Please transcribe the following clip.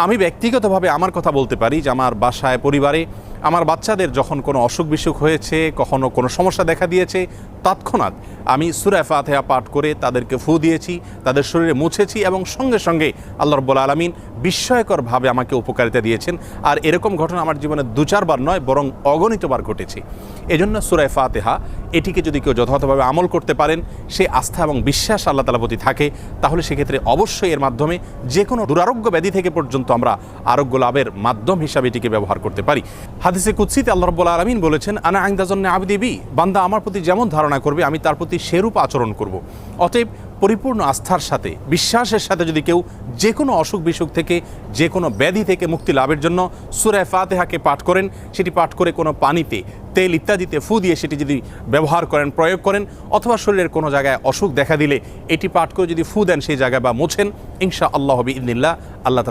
আমি ব্যক্তিগতভাবে আমার কথা বলতে পারি যে আমার বাসায় পরিবারে আমার বাচ্চাদের যখন কোনো অসুখ বিসুখ হয়েছে, কখনো কোনো সমস্যা দেখা দিয়েছে, তৎক্ষণাৎ আমি সূরা ফাতিহা পাঠ করে তাদেরকে ফু দিয়েছি, তাদের শরীরে মুছেছি এবং সঙ্গে সঙ্গে আল্লাহ রাব্বুল আলামিন বিস্ময়করভাবে আমাকে উপকারিতা দিয়েছেন। আর এরকম ঘটনা আমার জীবনে 2-4 বার নয়, বরং অগণিতবার ঘটেছে। এজন্য সূরা ফাতিহা এটিকে যদি কেউ যথাযথভাবে আমল করতে পারেন, সে আস্থা এবং বিশ্বাস আল্লাহ তাআলার প্রতি থাকে, তাহলে সেক্ষেত্রে অবশ্যই এর মাধ্যমে যে কোনো দুরারোগ্য ব্যাধি থেকে পর্যন্ত আমরা আরোগ্য লাভের মাধ্যম হিসাবে এটিকে ব্যবহার করতে পারি। হাদিসে কুদসিতে আল্লাহ রাব্বুল আলামিন বলেছেন, আনা ইনদা যন্নি আবদি বি, বান্দা আমার প্রতি যেমন ধারণা করবে আমি তার প্রতি সেরূপ আচরণ করব। অতএব পরিপূর্ণ আস্থার সাথে, বিশ্বাসের সাথে যদি কেউ যে কোনো অসুখ বিসুখ থেকে, যে কোনো ব্যাধি থেকে মুক্তি লাভের জন্য সূরা ফাতিহাকে পাঠ করেন, সেটি পাঠ করে কোনো পানিতে, তেল ইত্যাদিতে ফু দিয়ে সেটি যদি ব্যবহার করেন, প্রয়োগ করেন, অথবা শরীরের কোনো জায়গায় অসুখ দেখা দিলে এটি পাঠ করে যদি ফু দেন সেই জায়গায় বা মোছেন, ইনশাআল্লাহ বিইذনিল্লাহ আল্লাহ তাআলা